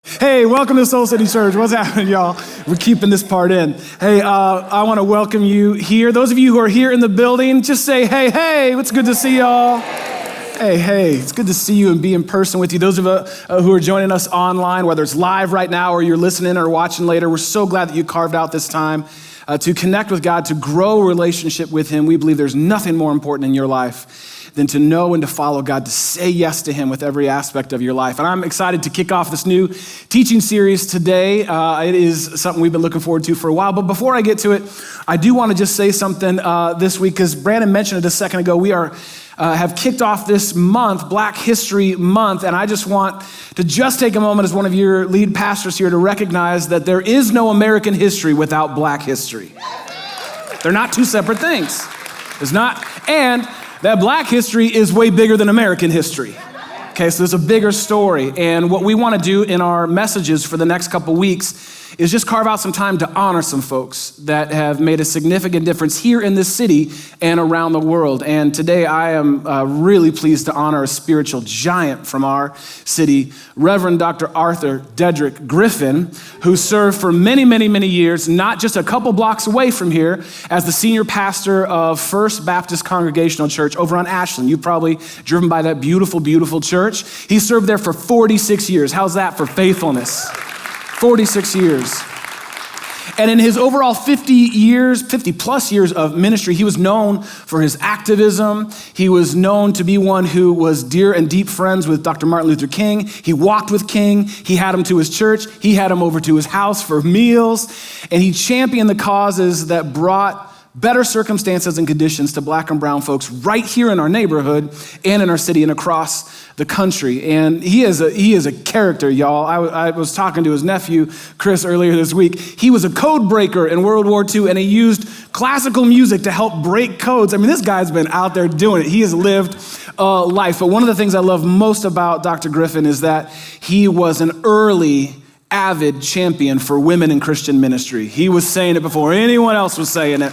Hey, welcome to Soul City Church. What's happening, y'all? We're keeping this part in. Hey, I want to welcome you here. Those of you who are here in the building, just say, hey, it's good to see y'all. Hey, it's good to see you and be in person with you. Those of you who are joining us online, whether it's live right now or you're listening or watching later, we're so glad that you carved out this time to connect with God, to grow a relationship with Him. We believe there's nothing more important in your life than to know and to follow God, to say yes to Him with every aspect of your life. And I'm excited to kick off this new teaching series today. It is something we've been looking forward to for a while. But before I get to it, I do want to just say something this week, because Brandon mentioned it a second ago. We have kicked off this month, Black History Month, and I just want to just take a moment as one of your lead pastors here to recognize that there is no American history without Black history. They're not two separate things. There's not, and that Black history is way bigger than American history. Okay, so there's a bigger story. And what we want to do in our messages for the next couple weeks is just carve out some time to honor some folks that have made a significant difference here in this city and around the world. And today I am really pleased to honor a spiritual giant from our city, Reverend Dr. Arthur Dedrick Griffin, who served for many, many, many years, not just a couple blocks away from here, as the senior pastor of First Baptist Congregational Church over on Ashland. You've probably driven by that beautiful, beautiful church. He served there for 46 years. How's that for faithfulness? 46 years. And in his overall 50 plus years of ministry, he was known for his activism. He was known to be one who was dear and deep friends with Dr. Martin Luther King. He walked with King. He had him to his church. He had him over to his house for meals. And he championed the causes that brought better circumstances and conditions to Black and brown folks right here in our neighborhood and in our city and across the country. And he is a character, y'all. I was talking to his nephew, Chris, earlier this week. He was a code breaker in World War II, and he used classical music to help break codes. I mean, this guy's been out there doing it. He has lived a life. But one of the things I love most about Dr. Griffin is that he was an early avid champion for women in Christian ministry. He was saying it before anyone else was saying it.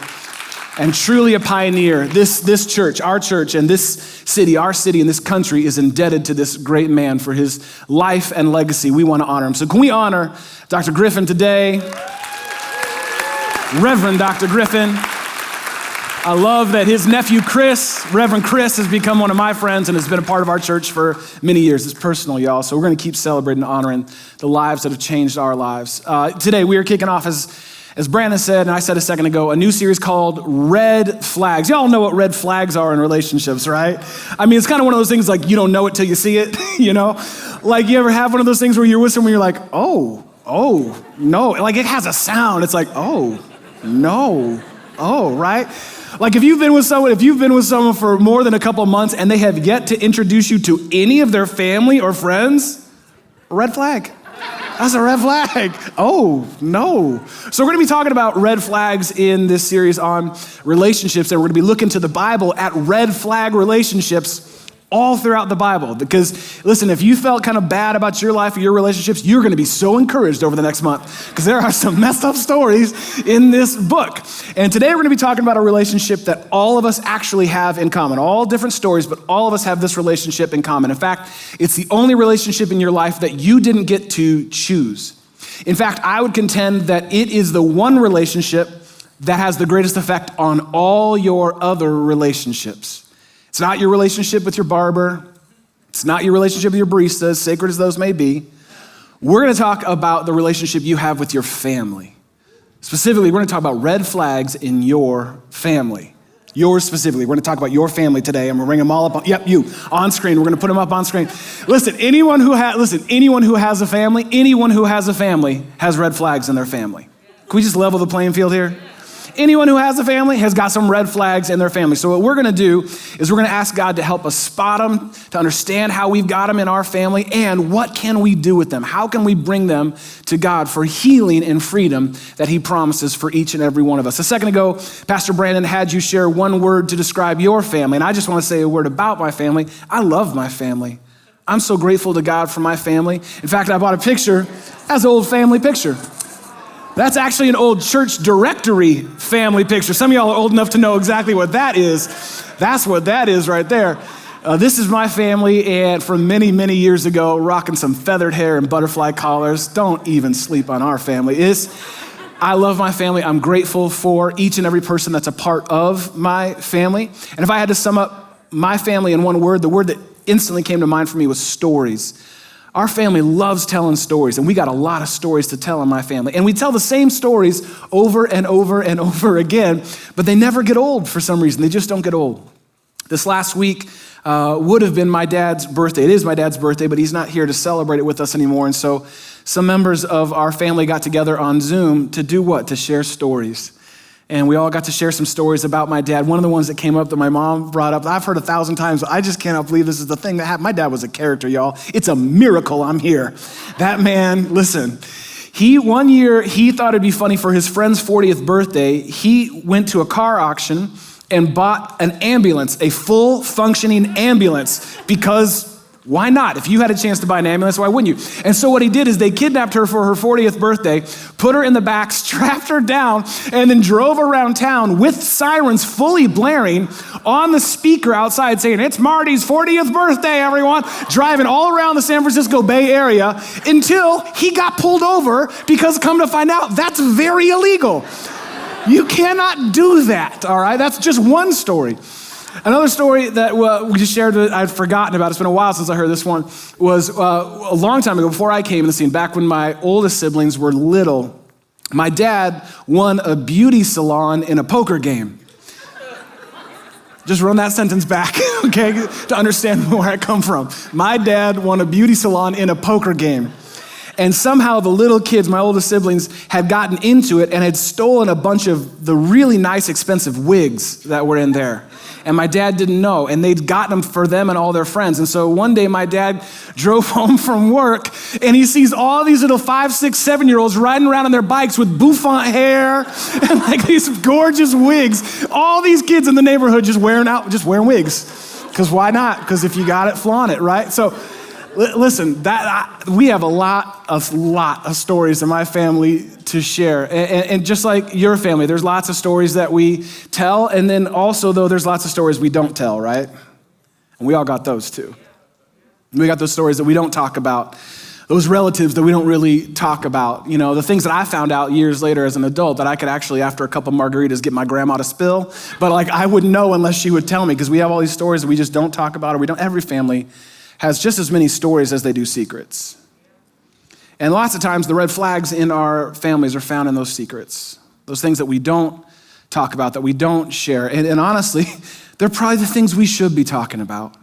And truly a pioneer. This church, our church, and this city, our city and this country is indebted to this great man for his life and legacy. We want to honor him. So can we honor Dr. Griffin today? Reverend Dr. Griffin. I love that his nephew, Chris, Reverend Chris, has become one of my friends and has been a part of our church for many years. It's personal, y'all. So we're going to keep celebrating and honoring the lives that have changed our lives. Today, we are kicking off, as Brandon said, and I said a second ago, a new series called Red Flags. Y'all know what red flags are in relationships, right? I mean, it's kind of one of those things like you don't know it till you see it, you know? Like you ever have one of those things where you're with someone, you're like, oh, no. Like it has a sound. It's like, oh, no, oh, right? Like if you've been with someone for more than a couple of months and they have yet to introduce you to any of their family or friends, red flag. That's a red flag. Oh, no. So we're going to be talking about red flags in this series on relationships, and we're going to be looking to the Bible at red flag relationships all throughout the Bible. Because, listen, if you felt kind of bad about your life or your relationships, you're going to be so encouraged over the next month because there are some messed up stories in this book. And today we're going to be talking about a relationship that all of us actually have in common. All different stories, but all of us have this relationship in common. In fact, it's the only relationship in your life that you didn't get to choose. In fact, I would contend that it is the one relationship that has the greatest effect on all your other relationships. It's not your relationship with your barber. It's not your relationship with your barista, as sacred as those may be. We're going to talk about the relationship you have with your family. Specifically, we're going to talk about red flags in your family. Yours specifically. We're going to talk about your family today, and we'll bring them all up on screen. We're going to put them up on screen. Listen, anyone who has a family has red flags in their family. Can we just level the playing field here? Anyone who has a family has got some red flags in their family. So what we're going to do is we're going to ask God to help us spot them, to understand how we've got them in our family, and what can we do with them? How can we bring them to God for healing and freedom that He promises for each and every one of us? A second ago, Pastor Brandon had you share one word to describe your family, and I just want to say a word about my family. I love my family. I'm so grateful to God for my family. In fact, I bought a picture. That's an old family picture. That's actually an old church directory family picture. Some of y'all are old enough to know exactly what that is. That's what that is right there. This is my family, and from many, many years ago, rocking some feathered hair and butterfly collars. Don't even sleep on our family. I love my family. I'm grateful for each and every person that's a part of my family. And if I had to sum up my family in one word, the word that instantly came to mind for me was stories. Our family loves telling stories, and we got a lot of stories to tell in my family. And we tell the same stories over and over and over again, but they never get old for some reason. They just don't get old. This last week would have been my dad's birthday. It is my dad's birthday, but he's not here to celebrate it with us anymore. And so some members of our family got together on Zoom to do what? To share stories. And we all got to share some stories about my dad. One of the ones that came up that my mom brought up, I've heard 1,000 times, I just cannot believe this is the thing that happened. My dad was a character, y'all. It's a miracle I'm here. That man, listen, one year, he thought it'd be funny for his friend's 40th birthday. He went to a car auction and bought an ambulance, a full functioning ambulance, because why not? If you had a chance to buy an ambulance, why wouldn't you? And so what he did is they kidnapped her for her 40th birthday, put her in the back, strapped her down, and then drove around town with sirens fully blaring on the speaker outside saying, "It's Marty's 40th birthday, everyone," driving all around the San Francisco Bay Area until he got pulled over because come to find out, that's very illegal. You cannot do that, all right? That's just one story. Another story that we just shared that I'd forgotten about, it's been a while since I heard this one, was a long time ago, before I came in the scene, back when my oldest siblings were little, my dad won a beauty salon in a poker game. Just run that sentence back, okay, to understand where I come from. My dad won a beauty salon in a poker game. And somehow the little kids, my oldest siblings, had gotten into it and had stolen a bunch of the really nice, expensive wigs that were in there. And my dad didn't know, and they'd gotten them for them and all their friends. And so one day my dad drove home from work, and he sees all these little 5, 6, 7-year-olds riding around on their bikes with bouffant hair and like these gorgeous wigs. All these kids in the neighborhood just wearing wigs. Because why not? Because if you got it, flaunt it, right? So listen, we have a lot of stories in my family to share. And just like your family, there's lots of stories that we tell. And then also, though, there's lots of stories we don't tell, right? And we all got those too. We got those stories that we don't talk about, those relatives that we don't really talk about. You know, the things that I found out years later as an adult that I could actually, after a couple margaritas, get my grandma to spill. But like, I wouldn't know unless she would tell me, because we have all these stories that we just don't talk about, or we don't. Every family has just as many stories as they do secrets. And lots of times the red flags in our families are found in those secrets, those things that we don't talk about, that we don't share. And honestly, they're probably the things we should be talking about.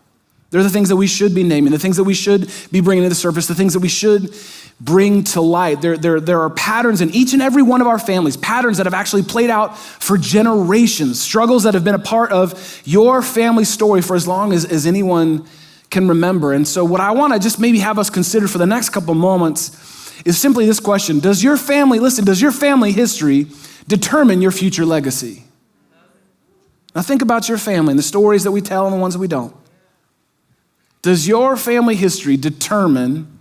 They're the things that we should be naming, the things that we should be bringing to the surface, the things that we should bring to light. There are patterns in each and every one of our families, patterns that have actually played out for generations, struggles that have been a part of your family story for as long as anyone can remember. And so what I want to just maybe have us consider for the next couple moments is simply this question. Does your family history determine your future legacy? Now think about your family and the stories that we tell and the ones that we don't. Does your family history determine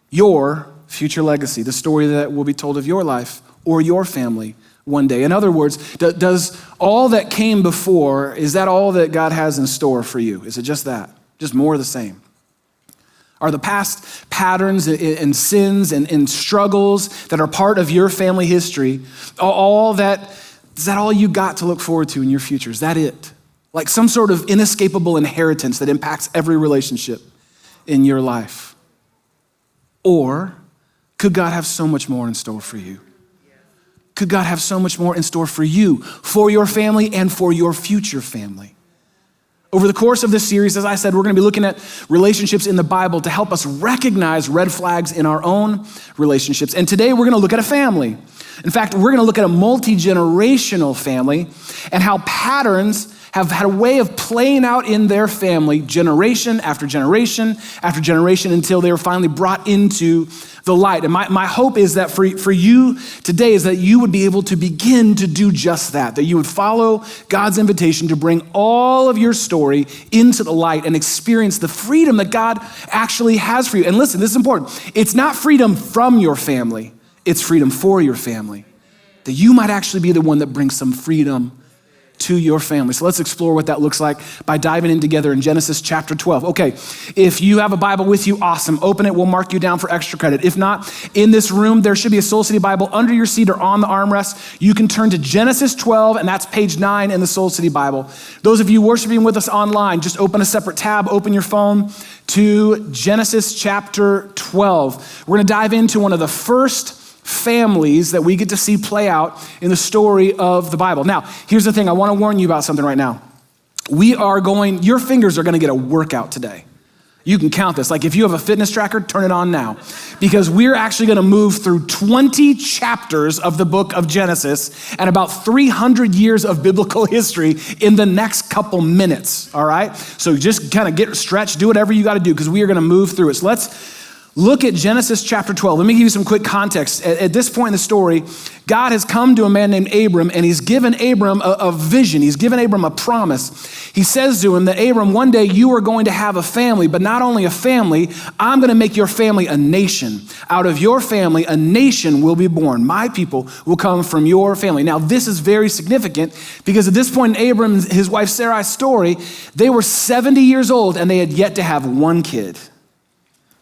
your future legacy, the story that will be told of your life or your family one day? In other words, does all that came before, is that all that God has in store for you? Is it just that? Just more of the same? Are the past patterns and sins and struggles that are part of your family history, is that all you got to look forward to in your future? Is that it? Like some sort of inescapable inheritance that impacts every relationship in your life? Or could God have so much more in store for you? Could God have so much more in store for you, for your family, and for your future family? Over the course of this series, as I said, we're going to be looking at relationships in the Bible to help us recognize red flags in our own relationships. And today we're going to look at a family. In fact, we're going to look at a multi-generational family and how patterns have had a way of playing out in their family generation after generation after generation until they were finally brought into the light. And my hope is that for you today is that you would be able to begin to do just that you would follow God's invitation to bring all of your story into the light and experience the freedom that God actually has for you. And listen, this is important. It's not freedom from your family, it's freedom for your family. That you might actually be the one that brings some freedom to your family. So let's explore what that looks like by diving in together in Genesis chapter 12. Okay, if you have a Bible with you, awesome. Open it, we'll mark you down for extra credit. If not, in this room, there should be a Soul City Bible under your seat or on the armrest. You can turn to Genesis 12, and that's page 9 in the Soul City Bible. Those of you worshiping with us online, just open a separate tab, open your phone to Genesis chapter 12. We're gonna dive into one of the first families that we get to see play out in the story of the Bible. Now, here's the thing. I want to warn you about something right now. Your fingers are going to get a workout today. You can count this. Like if you have a fitness tracker, turn it on now. Because we're actually going to move through 20 chapters of the book of Genesis and about 300 years of biblical history in the next couple minutes, all right? So just kind of get stretched, do whatever you got to do because we are going to move through it. So let's look at Genesis chapter 12. Let me give you some quick context. At this point in the story, God has come to a man named Abram, and he's given Abram a vision. He's given Abram a promise. He says to him that, Abram, one day you are going to have a family, but not only a family, I'm going to make your family a nation. Out of your family, a nation will be born. My people will come from your family. Now, this is very significant because at this point in Abram and his wife Sarai's story, they were 70 years old, and they had yet to have one kid,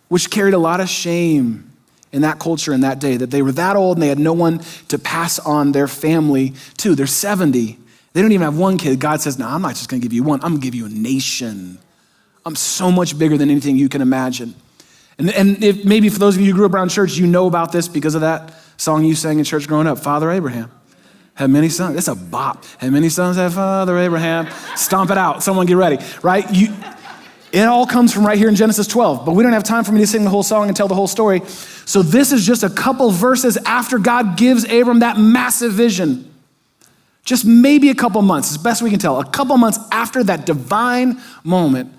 which carried a lot of shame in that culture in that day, that they were that old and they had no one to pass on their family to. They're 70. They don't even have one kid. God says, no, I'm not just gonna give you one. I'm gonna give you a nation. I'm so much bigger than anything you can imagine. And if maybe for those of you who grew up around church, you know about this because of that song you sang in church growing up, Father Abraham had many sons. It's a bop. Had many sons, had Father Abraham. Stomp it out. Someone get ready, right? It all comes from right here in Genesis 12, but we don't have time for me to sing the whole song and tell the whole story. So this is just a couple verses after God gives Abram that massive vision. Just maybe a couple months, as best we can tell. A couple months after that divine moment,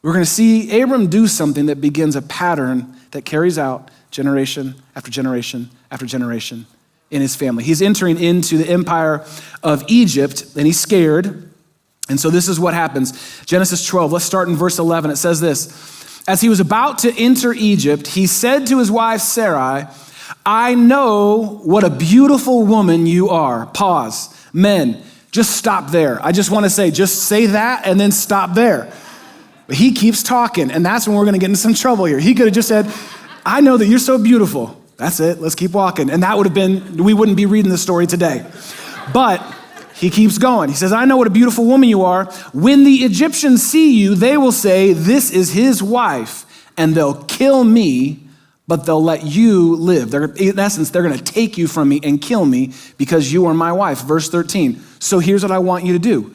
we're gonna see Abram do something that begins a pattern that carries out generation after generation after generation in his family. He's entering into the empire of Egypt, and he's scared. And so this is what happens. Genesis 12, let's start in verse 11. It says this: as he was about to enter Egypt, he said to his wife Sarai, I know what a beautiful woman you are. Pause. Men, just stop there. I just want to say, just say that and then stop there. But he keeps talking, and that's when we're going to get into some trouble here. He could have just said, I know that you're so beautiful. That's it. Let's keep walking. And that would have been, we wouldn't be reading this story today. But he keeps going. He says, I know what a beautiful woman you are. When the Egyptians see you, they will say, this is his wife, and they'll kill me, but they'll let you live. In essence, they're going to take you from me and kill me because you are my wife. Verse 13. So here's what I want you to do.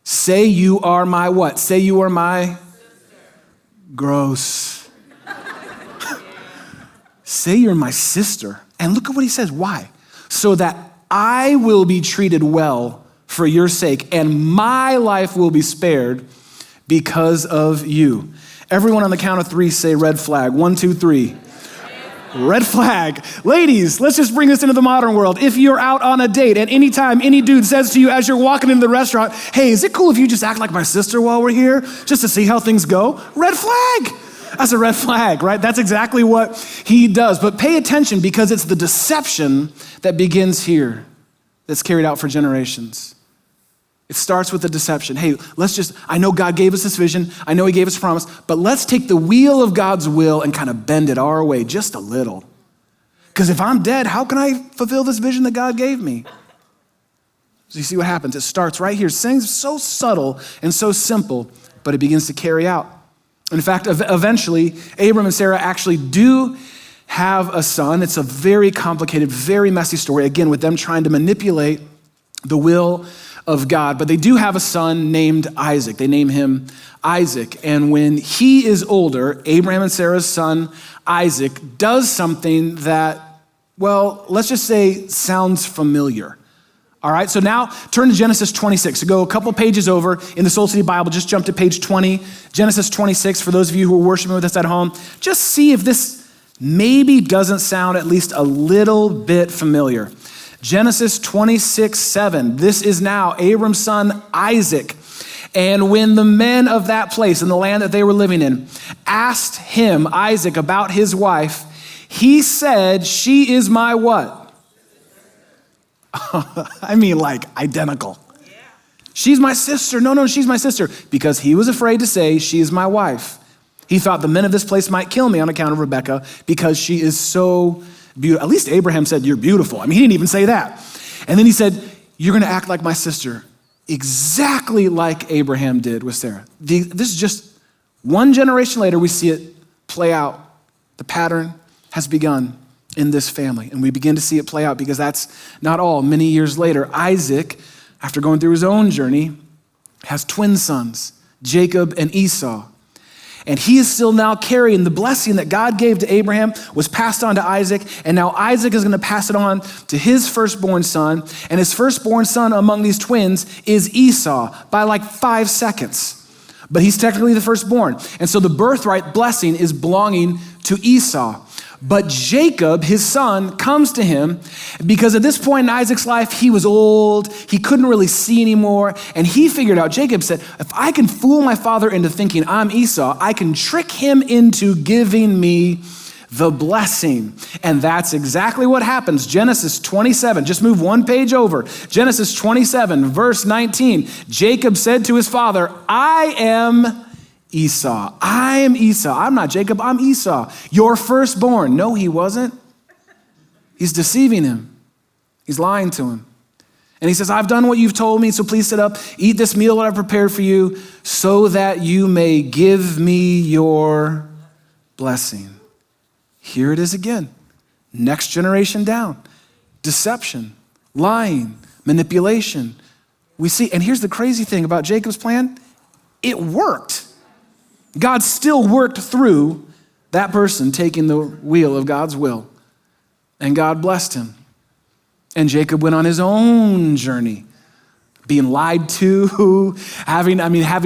Say you are my what? Say you are my gross. Say you're my sister. And look at what he says. Why? So that I will be treated well for your sake, and my life will be spared because of you. Everyone on the count of 3 say red flag. 1, 2, 3. Red flag. Ladies, let's just bring this into the modern world. If you're out on a date and anytime any dude says to you as you're walking into the restaurant, hey, is it cool if you just act like my sister while we're here just to see how things go? Red flag. That's a red flag, right? That's exactly what he does. But pay attention because it's the deception that begins here that's carried out for generations. It starts with the deception. Hey, I know God gave us this vision. I know he gave us a promise, but let's take the wheel of God's will and kind of bend it our way just a little. Because if I'm dead, how can I fulfill this vision that God gave me? So you see what happens. It starts right here. Things so subtle and so simple, but it begins to carry out. In fact, eventually, Abram and Sarah actually do have a son. It's a very complicated, very messy story, again, with them trying to manipulate the will of God, but they do have a son named Isaac. They name him Isaac. And when he is older, Abraham and Sarah's son, Isaac, does something that, well, let's just say sounds familiar. All right, so now turn to Genesis 26. So go a couple pages over in the Soul City Bible, just jump to page 20, Genesis 26, for those of you who are worshiping with us at home. Just see if this maybe doesn't sound at least a little bit familiar. Genesis 26:7. This is now Abram's son Isaac. And when the men of that place in the land that they were living in asked him, Isaac, about his wife, he said, she is my what? I mean, like identical. She's my sister. No, she's my sister. Because he was afraid to say, she is my wife. He thought the men of this place might kill me on account of Rebekah because she is so beautiful. At least Abraham said, you're beautiful. I mean, he didn't even say that. And then he said, you're going to act like my sister, exactly like Abraham did with Sarah. This is just one generation later, we see it play out. The pattern has begun in this family. And we begin to see it play out because that's not all. Many years later, Isaac, after going through his own journey, has twin sons, Jacob and Esau. And he is still now carrying the blessing that God gave to Abraham was passed on to Isaac. And now Isaac is going to pass it on to his firstborn son. And his firstborn son among these twins is Esau by like 5 seconds. But he's technically the firstborn. And so the birthright blessing is belonging to Esau. But Jacob, his son, comes to him because at this point in Isaac's life, he was old. He couldn't really see anymore. And he figured out, Jacob said, if I can fool my father into thinking I'm Esau, I can trick him into giving me the blessing. And that's exactly what happens. Genesis 27, just move one page over. Genesis 27, verse 19. Jacob said to his father, I am Esau. I am Esau. I'm not Jacob, I'm Esau, your firstborn. No, he wasn't. He's deceiving him. He's lying to him. And he says, I've done what you've told me, so please sit up, eat this meal that I've prepared for you, so that you may give me your blessing. Here it is again. Next generation down. Deception, lying, manipulation. We see, and here's the crazy thing about Jacob's plan. It worked. God still worked through that person taking the wheel of God's will. And God blessed him. And Jacob went on his own journey, being lied to, having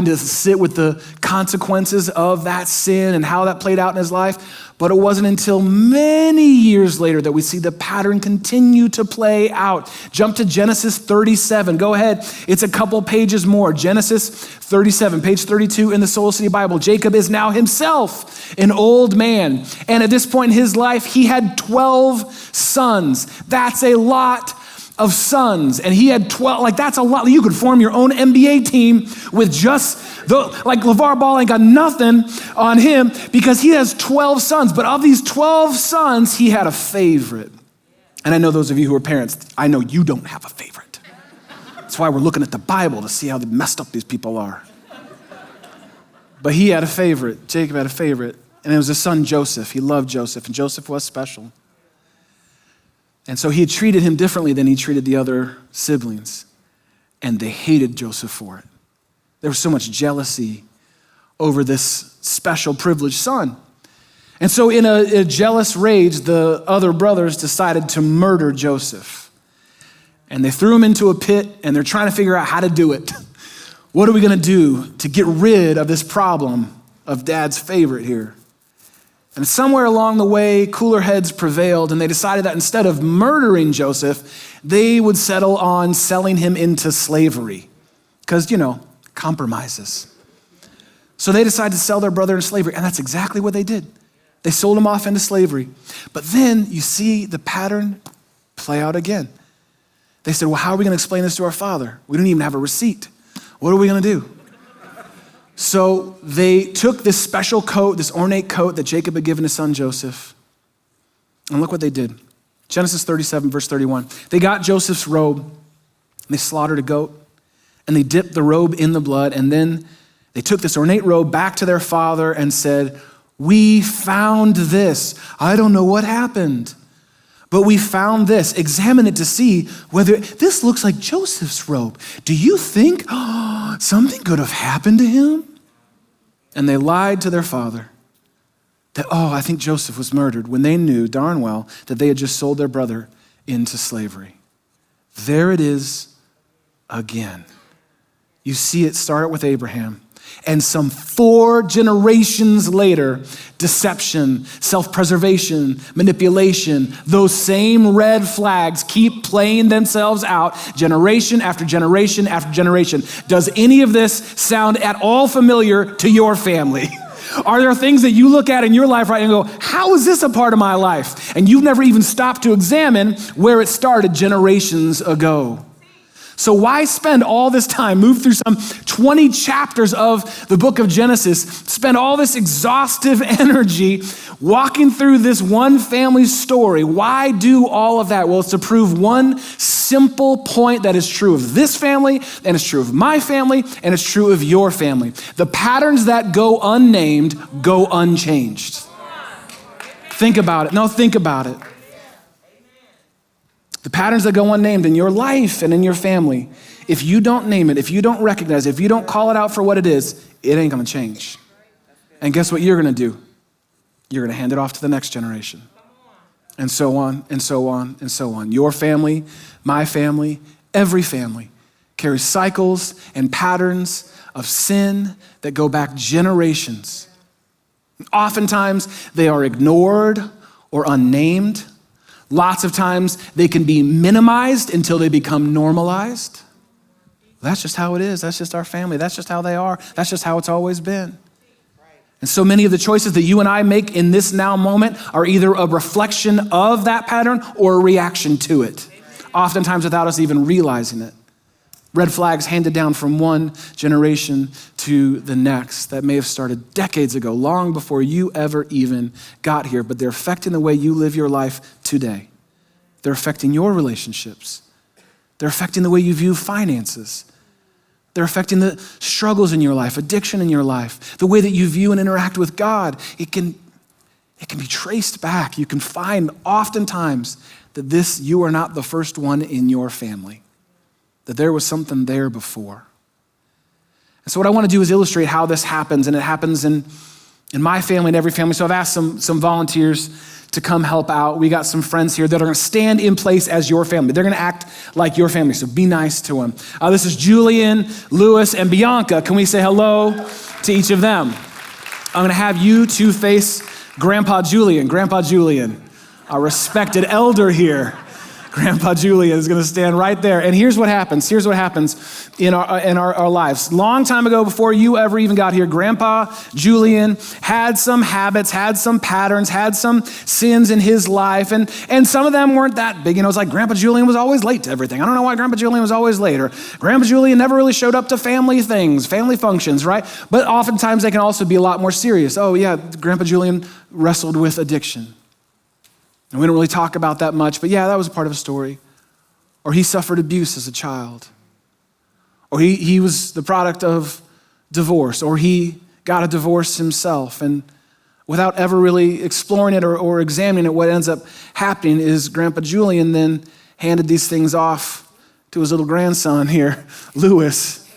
to sit with the consequences of that sin and how that played out in his life. But it wasn't until many years later that we see the pattern continue to play out. Jump to Genesis 37. Go ahead. It's a couple pages more. Genesis 37, page 32 in the Soul City Bible. Jacob is now himself an old man. And at this point in his life, he had 12 sons. That's a lot of sons. And he had 12, that's a lot. You could form your own NBA team with just LeVar Ball ain't got nothing on him because he has 12 sons. But of these 12 sons, he had a favorite. And I know those of you who are parents, I know you don't have a favorite. That's why we're looking at the Bible to see how messed up these people are. But he had a favorite. Jacob had a favorite. And it was his son Joseph. He loved Joseph, and Joseph was special. And so he had treated him differently than he treated the other siblings. And they hated Joseph for it. There was so much jealousy over this special privileged son. And so in a jealous rage, the other brothers decided to murder Joseph. And they threw him into a pit, and they're trying to figure out how to do it. What are we going to do to get rid of this problem of dad's favorite here? And somewhere along the way, cooler heads prevailed, and they decided that instead of murdering Joseph, they would settle on selling him into slavery. Because, compromises. So they decided to sell their brother into slavery, and that's exactly what they did. They sold him off into slavery. But then you see the pattern play out again. They said, well, how are we going to explain this to our father? We don't even have a receipt. What are we going to do? So they took this special coat, this ornate coat that Jacob had given his son Joseph. And look what they did. Genesis 37, verse 31. They got Joseph's robe, and they slaughtered a goat, and they dipped the robe in the blood, and then they took this ornate robe back to their father and said, we found this. I don't know what happened, but we found this. Examine it to see whether this looks like Joseph's robe. Do you think something could have happened to him? And they lied to their father that, I think Joseph was murdered, when they knew darn well that they had just sold their brother into slavery. There it is again. You see it start with Abraham. And some 4 generations later, deception, self-preservation, manipulation, those same red flags keep playing themselves out generation after generation after generation. Does any of this sound at all familiar to your family? Are there things that you look at in your life right and go, how is this a part of my life? And you've never even stopped to examine where it started generations ago. So why spend all this time, move through some 20 chapters of the book of Genesis, spend all this exhaustive energy walking through this one family's story? Why do all of that? Well, it's to prove one simple point that is true of this family, and it's true of my family, and it's true of your family. The patterns that go unnamed go unchanged. Think about it. No, think about it. The patterns that go unnamed in your life and in your family, if you don't name it, if you don't recognize it, if you don't call it out for what it is, it ain't gonna change. And guess what you're gonna do? You're gonna hand it off to the next generation. And so on, and so on, and so on. Your family, my family, every family carries cycles and patterns of sin that go back generations. Oftentimes, they are ignored or unnamed. Lots of times they can be minimized until they become normalized. That's just how it is. That's just our family. That's just how they are. That's just how it's always been. And so many of the choices that you and I make in this now moment are either a reflection of that pattern or a reaction to it, oftentimes without us even realizing it. Red flags handed down from one generation to the next that may have started decades ago, long before you ever even got here, but they're affecting the way you live your life today. They're affecting your relationships. They're affecting the way you view finances. They're affecting the struggles in your life, addiction in your life, the way that you view and interact with God. It can be traced back. You can find oftentimes that you are not the first one in your family, that there was something there before. And so what I want to do is illustrate how this happens, and it happens in my family and every family. So I've asked some volunteers to come help out. We got some friends here that are going to stand in place as your family. They're going to act like your family, so be nice to them. This is Julian, Lewis, and Bianca. Can we say hello to each of them? I'm going to have you two face Grandpa Julian. Grandpa Julian, a respected elder here. Grandpa Julian is going to stand right there. And here's what happens. Here's what happens in our lives. Long time ago, before you ever even got here, Grandpa Julian had some habits, had some patterns, had some sins in his life. And some of them weren't that big. It's like Grandpa Julian was always late to everything. I don't know why Grandpa Julian was always late. Or Grandpa Julian never really showed up to family things, family functions, right? But oftentimes they can also be a lot more serious. Oh yeah, Grandpa Julian wrestled with addiction. And we don't really talk about that much, but yeah, that was a part of a story. Or he suffered abuse as a child. Or he was the product of divorce, or he got a divorce himself. And without ever really exploring it or examining it, what ends up happening is Grandpa Julian then handed these things off to his little grandson here, Lewis.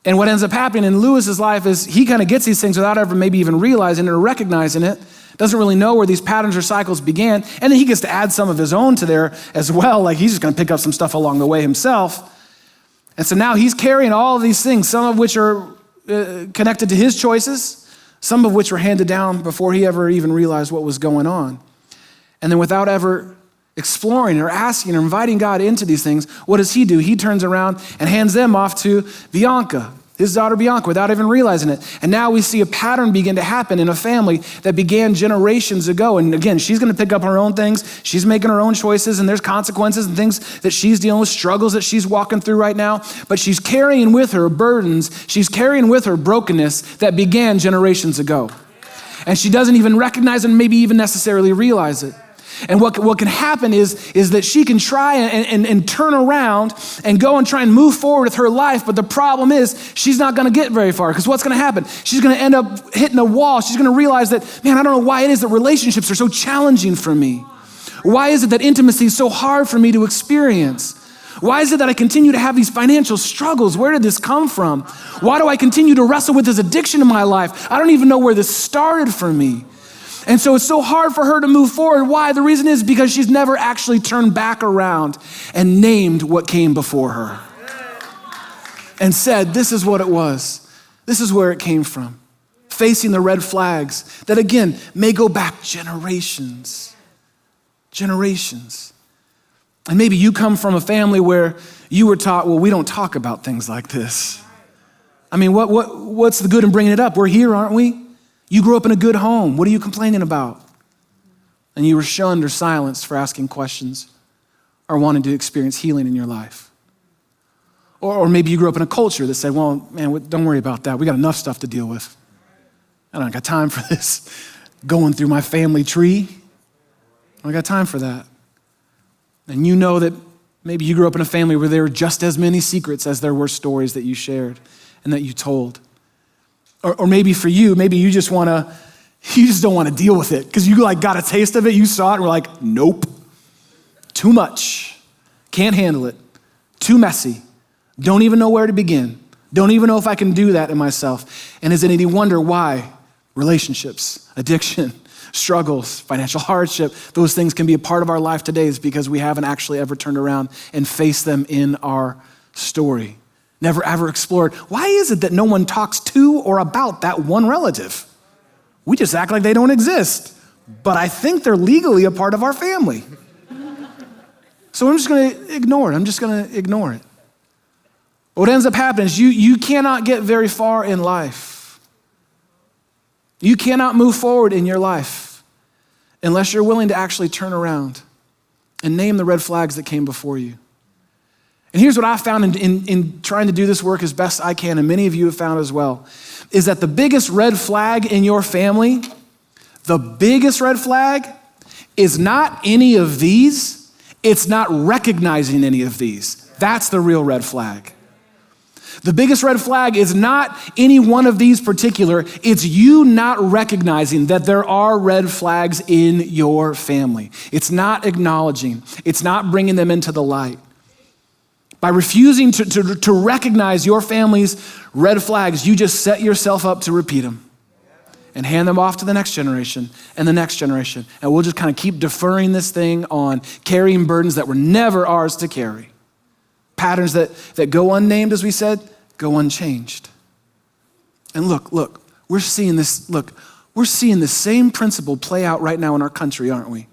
And what ends up happening in Lewis's life is he kind of gets these things without ever maybe even realizing it or recognizing it. Doesn't really know where these patterns or cycles began. And then he gets to add some of his own to there as well. Like he's just going to pick up some stuff along the way himself. And so now he's carrying all of these things, some of which are connected to his choices, some of which were handed down before he ever even realized what was going on. And then without ever exploring or asking or inviting God into these things, what does he do? He turns around and hands them off to Bianca, his daughter Bianca, without even realizing it. And now we see a pattern begin to happen in a family that began generations ago. And again, she's going to pick up her own things. She's making her own choices, and there's consequences and things that she's dealing with, struggles that she's walking through right now. But she's carrying with her burdens. She's carrying with her brokenness that began generations ago. And she doesn't even recognize it and maybe even necessarily realize it. And what can happen is that she can try and turn around and go and try and move forward with her life. But the problem is she's not going to get very far, because what's going to happen? She's going to end up hitting a wall. She's going to realize that, man, I don't know why it is that relationships are so challenging for me. Why is it that intimacy is so hard for me to experience? Why is it that I continue to have these financial struggles? Where did this come from? Why do I continue to wrestle with this addiction in my life? I don't even know where this started for me. And so it's so hard for her to move forward. Why? The reason is because she's never actually turned back around and named what came before her and said, this is what it was. This is where it came from. Facing the red flags that, again, may go back generations. Generations. And maybe you come from a family where you were taught, well, we don't talk about things like this. I mean, what's the good in bringing it up? We're here, aren't we? You grew up in a good home. What are you complaining about? And you were shunned or silenced for asking questions or wanting to experience healing in your life. Or maybe you grew up in a culture that said, well, man, don't worry about that. We got enough stuff to deal with. I don't got time for this. Going through my family tree. I don't got time for that. And you know that maybe you grew up in a family where there were just as many secrets as there were stories that you shared and that you told. Or maybe for you, maybe you just don't want to deal with it because you got a taste of it, you saw it and were like, nope, too much, can't handle it, too messy, don't even know where to begin, don't even know if I can do that in myself. And is it any wonder why relationships, addiction, struggles, financial hardship, those things can be a part of our life today is because we haven't actually ever turned around and faced them in our story. Never ever explored, why is it that no one talks to or about that one relative? We just act like they don't exist, but I think they're legally a part of our family. So I'm just gonna ignore it. What ends up happening is you cannot get very far in life. You cannot move forward in your life unless you're willing to actually turn around and name the red flags that came before you. And here's what I found in trying to do this work as best I can, and many of you have found as well, is that the biggest red flag in your family, the biggest red flag is not any of these, it's not recognizing any of these. That's the real red flag. The biggest red flag is not any one of these particular, it's you not recognizing that there are red flags in your family. It's not acknowledging, it's not bringing them into the light. By refusing to recognize your family's red flags, you just set yourself up to repeat them and hand them off to the next generation and the next generation. And we'll just kind of keep deferring this thing on, carrying burdens that were never ours to carry. Patterns that go unnamed, as we said, go unchanged. And look, we're seeing the same principle play out right now in our country, aren't we?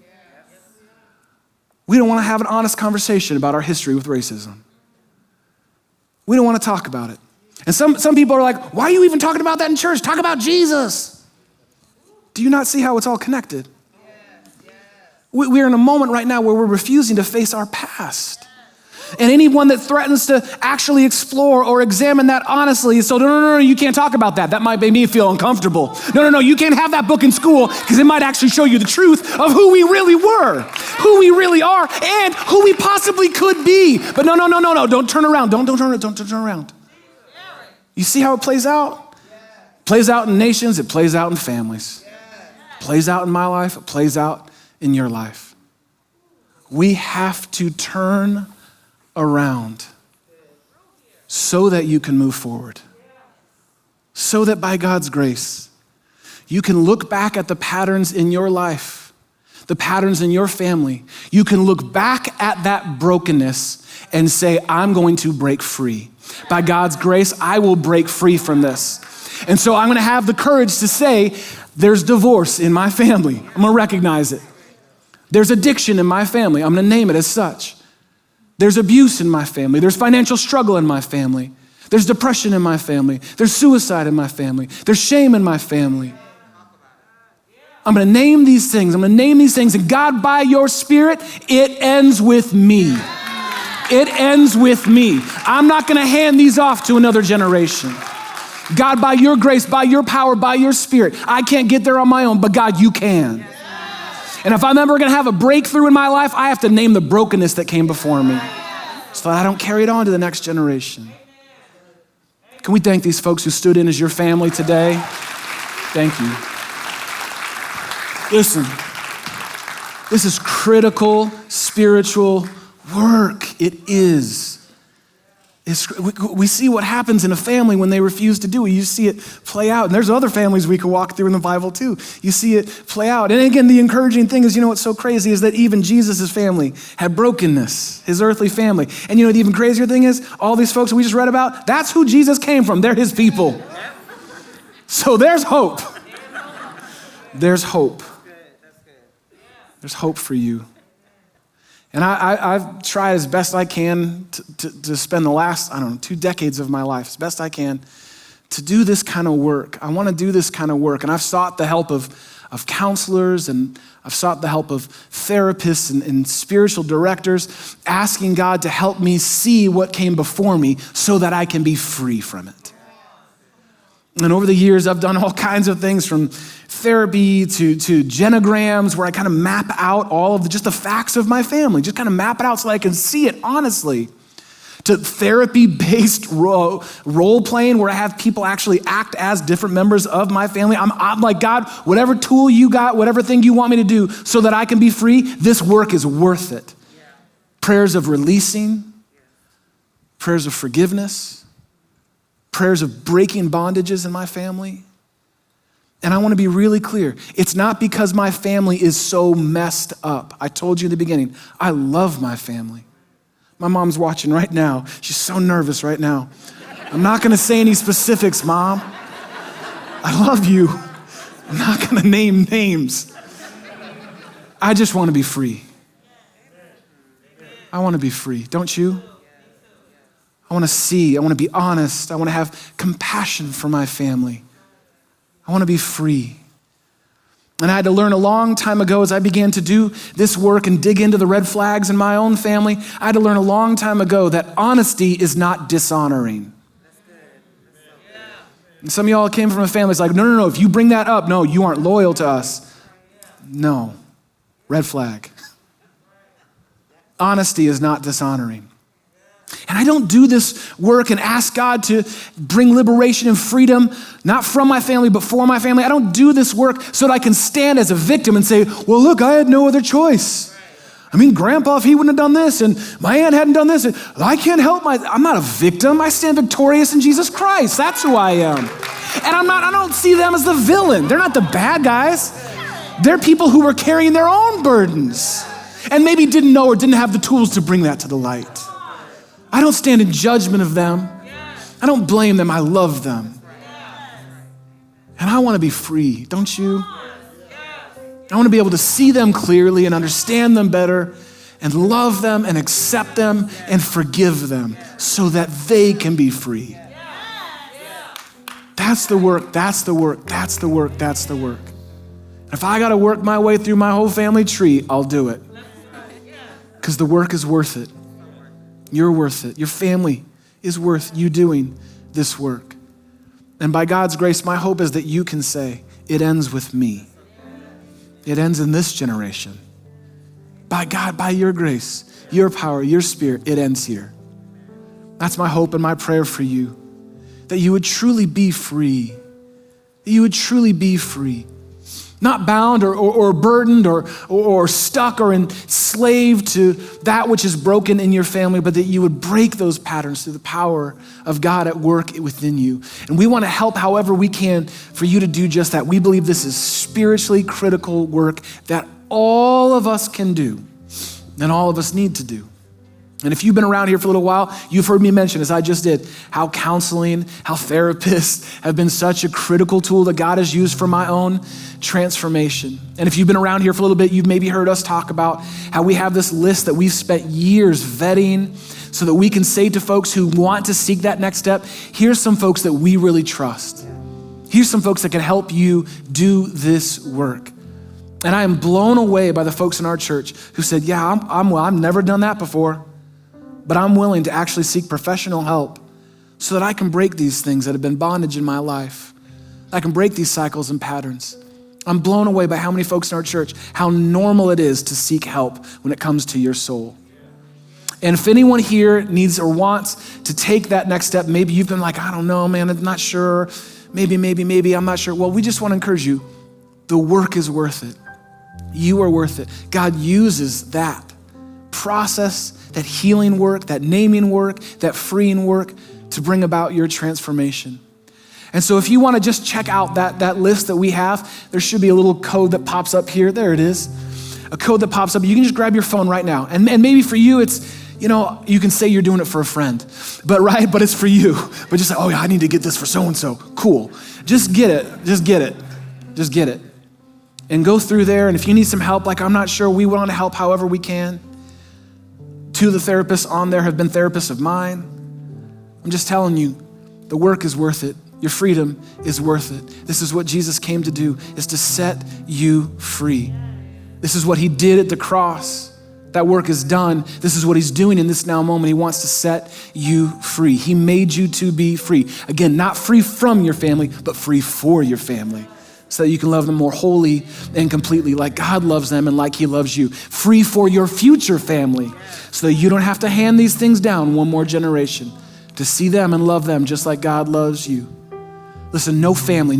We don't want to have an honest conversation about our history with racism. We don't want to talk about it. And some people are like, why are you even talking about that in church? Talk about Jesus. Do you not see how it's all connected? We're in a moment right now where we're refusing to face our past. And anyone that threatens to actually explore or examine that honestly, so no, you can't talk about that. That might make me feel uncomfortable. No, you can't have that book in school because it might actually show you the truth of who we really were, who we really are, and who we possibly could be. But no, don't turn around. Don't turn around. You see how it plays out? It plays out in nations, it plays out in families. It plays out in my life, it plays out in your life. We have to turn around so that you can move forward. So that by God's grace, you can look back at the patterns in your life, the patterns in your family. You can look back at that brokenness and say, I'm going to break free. By God's grace, I will break free from this. And so I'm gonna have the courage to say, there's divorce in my family. I'm gonna recognize it. There's addiction in my family. I'm gonna name it as such. There's abuse in my family. There's financial struggle in my family. There's depression in my family. There's suicide in my family. There's shame in my family. I'm gonna name these things. And God, by your Spirit, it ends with me. It ends with me. I'm not gonna hand these off to another generation. God, by your grace, by your power, by your Spirit, I can't get there on my own, but God, you can. And if I'm ever gonna have a breakthrough in my life, I have to name the brokenness that came before me so that I don't carry it on to the next generation. Can we thank these folks who stood in as your family today? Thank you. Listen, this is critical spiritual work. It is. We see what happens in a family when they refuse to do it. You see it play out. And there's other families we could walk through in the Bible too. You see it play out. And again, the encouraging thing is, what's so crazy is that even Jesus' family had brokenness, his earthly family. And the even crazier thing is, all these folks we just read about, that's who Jesus came from. They're his people. So there's hope. There's hope. There's hope for you. And I've tried as best I can to spend the last, 2 decades of my life, as best I can, to do this kind of work. I want to do this kind of work. And I've sought the help of of counselors, and I've sought the help of therapists and spiritual directors, asking God to help me see what came before me so that I can be free from it. And over the years, I've done all kinds of things, from therapy to genograms, where I kind of map out all of just the facts of my family, just kind of map it out so I can see it honestly, to therapy-based role playing, where I have people actually act as different members of my family. I'm like, God, whatever tool you got, whatever thing you want me to do so that I can be free, this work is worth it. Yeah. Prayers of releasing, prayers of forgiveness, prayers of breaking bondages in my family. And I want to be really clear. It's not because my family is so messed up. I told you in the beginning, I love my family. My mom's watching right now. She's so nervous right now. I'm not going to say any specifics, Mom. I love you. I'm not going to name names. I just want to be free. I want to be free. Don't you? I want to see. I want to be honest. I want to have compassion for my family. I want to be free. And I had to learn a long time ago, as I began to do this work and dig into the red flags in my own family, I had to learn a long time ago that honesty is not dishonoring. And some of y'all came from a family that's like, no, if you bring that up, no, you aren't loyal to us. No, red flag. Honesty is not dishonoring. And I don't do this work and ask God to bring liberation and freedom, not from my family, but for my family. I don't do this work so that I can stand as a victim and say, well, look, I had no other choice. I mean, Grandpa, if he wouldn't have done this, and my aunt hadn't done this, I can't help I'm not a victim. I stand victorious in Jesus Christ. That's who I am. And I don't see them as the villain. They're not the bad guys. They're people who were carrying their own burdens and maybe didn't know or didn't have the tools to bring that to the light. I don't stand in judgment of them. I don't blame them. I love them. And I want to be free, don't you? I want to be able to see them clearly and understand them better and love them and accept them and forgive them so that they can be free. That's the work, that's the work, that's the work, that's the work. If I got to work my way through my whole family tree, I'll do it. Because the work is worth it. You're worth it. Your family is worth you doing this work. And by God's grace, my hope is that you can say, it ends with me. It ends in this generation. By God, by your grace, your power, your spirit, it ends here. That's my hope and my prayer for you, that you would truly be free, that you would truly be free. Not bound or burdened or stuck or enslaved to that which is broken in your family, but that you would break those patterns through the power of God at work within you. And we want to help however we can for you to do just that. We believe this is spiritually critical work that all of us can do and all of us need to do. And if you've been around here for a little while, you've heard me mention, as I just did, how counseling, how therapists have been such a critical tool that God has used for my own transformation. And if you've been around here for a little bit, you've maybe heard us talk about how we have this list that we've spent years vetting so that we can say to folks who want to seek that next step, here's some folks that we really trust. Here's some folks that can help you do this work. And I am blown away by the folks in our church who said, yeah, I've never done that before. But I'm willing to actually seek professional help so that I can break these things that have been bondage in my life. I can break these cycles and patterns. I'm blown away by how many folks in our church, how normal it is to seek help when it comes to your soul. And if anyone here needs or wants to take that next step, maybe you've been like, I don't know, man, I'm not sure. Maybe, I'm not sure. Well, we just want to encourage you. The work is worth it. You are worth it. God uses that process, that healing work, that naming work, that freeing work to bring about your transformation. And so if you want to just check out that list that we have, there should be a little code that pops up here. There it is. A code that pops up. You can just grab your phone right now. And maybe for you, it's, you can say you're doing it for a friend, but it's for you. But just say, oh yeah, I need to get this for so-and-so. Cool. Just get it. And go through there. And if you need some help, like I'm not sure, we want to help however we can. Two of the therapists on there have been therapists of mine. I'm just telling you, the work is worth it. Your freedom is worth it. This is what Jesus came to do, is to set you free. This is what he did at the cross. That work is done. This is what he's doing in this now moment. He wants to set you free. He made you to be free. Again, not free from your family, but free for your family, so that you can love them more wholly and completely like God loves them and like he loves you. Free for your future family, so that you don't have to hand these things down one more generation, to see them and love them just like God loves you. Listen, no family,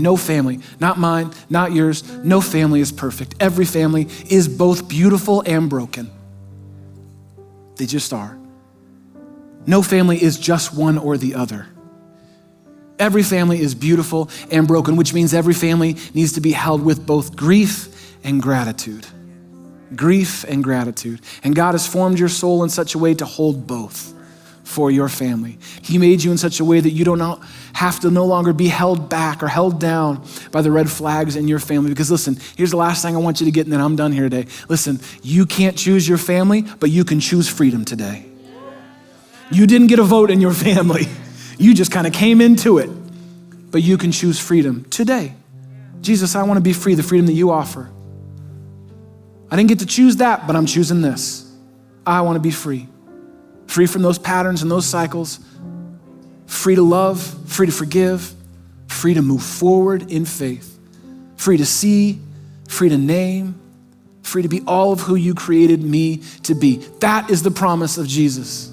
not mine, not yours, no family is perfect. Every family is both beautiful and broken. They just are. No family is just one or the other. Every family is beautiful and broken, which means every family needs to be held with both grief and gratitude. Grief and gratitude. And God has formed your soul in such a way to hold both for your family. He made you in such a way that you don't have to no longer be held back or held down by the red flags in your family. Because listen, here's the last thing I want you to get, and then I'm done here today. Listen, you can't choose your family, but you can choose freedom today. You didn't get a vote in your family. You just kind of came into it, but you can choose freedom today. Jesus, I want to be free, the freedom that you offer. I didn't get to choose that, but I'm choosing this. I want to be free. Free from those patterns and those cycles, free to love, free to forgive, free to move forward in faith, free to see, free to name, free to be all of who you created me to be. That is the promise of Jesus.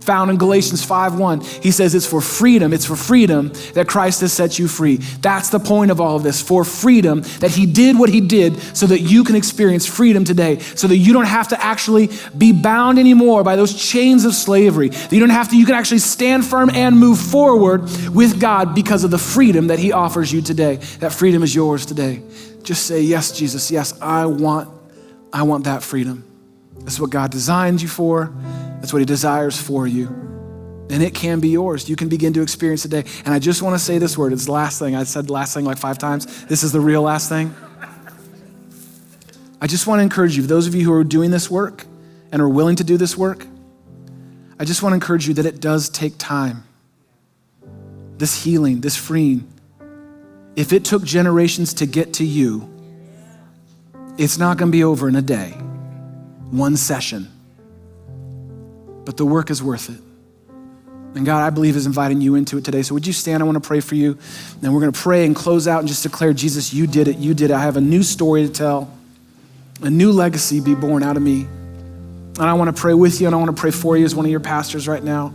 Found in Galatians 5:1, he says it's for freedom that Christ has set you free. That's the point of all of this, for freedom, that he did what he did so that you can experience freedom today, so that you don't have to actually be bound anymore by those chains of slavery. That you can actually stand firm and move forward with God because of the freedom that he offers you today. That freedom is yours today. Just say, yes, Jesus, yes, I want that freedom. That's what God designed you for. That's what he desires for you. And it can be yours. You can begin to experience today. And I just want to say this word. It's the last thing. I said the last thing like 5 times. This is the real last thing. I just want to encourage you, those of you who are doing this work and are willing to do this work, I just want to encourage you that it does take time. This healing, this freeing. If it took generations to get to you, it's not going to be over in a day, one session. But the work is worth it. And God, I believe, is inviting you into it today. So would you stand? I want to pray for you. And we're going to pray and close out and just declare, Jesus, you did it. You did it. I have a new story to tell. A new legacy be born out of me. And I want to pray with you, and I want to pray for you as one of your pastors right now.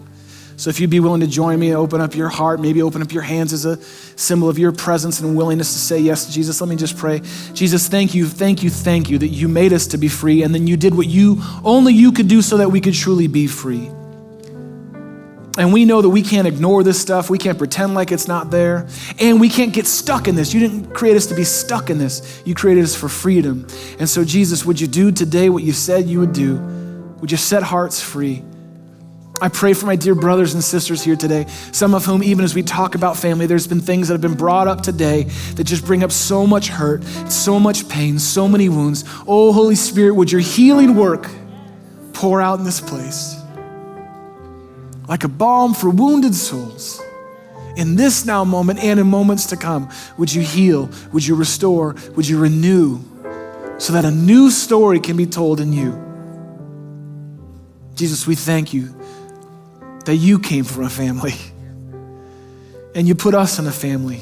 So if you'd be willing to join me and open up your heart, maybe open up your hands as a symbol of your presence and willingness to say yes to Jesus. Let me just pray. Jesus, thank you that you made us to be free, and then you did what only you could do so that we could truly be free. And we know that we can't ignore this stuff. We can't pretend like it's not there. And we can't get stuck in this. You didn't create us to be stuck in this. You created us for freedom. And so Jesus, would you do today what you said you would do? Would you set hearts free? I pray for my dear brothers and sisters here today, some of whom, even as we talk about family, there's been things that have been brought up today that just bring up so much hurt, so much pain, so many wounds. Oh, Holy Spirit, would your healing work pour out in this place like a balm for wounded souls. In this now moment and in moments to come, would you heal, would you restore, would you renew, so that a new story can be told in you. Jesus, we thank you that you came from a family and you put us in a family,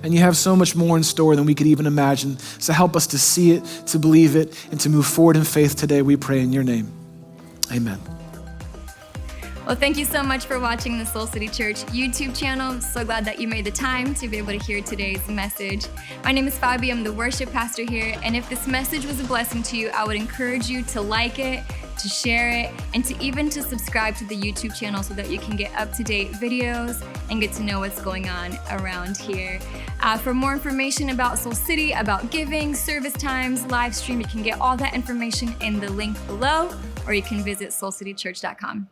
and you have so much more in store than we could even imagine. So help us to see it, to believe it, and to move forward in faith today. We pray in your name. Amen. Well, thank you so much for watching the Soul City Church YouTube channel. I'm so glad that you made the time to be able to hear today's message. My name is Fabi. I'm the worship pastor here. And if this message was a blessing to you, I would encourage you to like it, to share it, and to subscribe to the YouTube channel so that you can get up-to-date videos and get to know what's going on around here. For more information about Soul City, about giving, service times, live stream, you can get all that information in the link below, or you can visit soulcitychurch.com.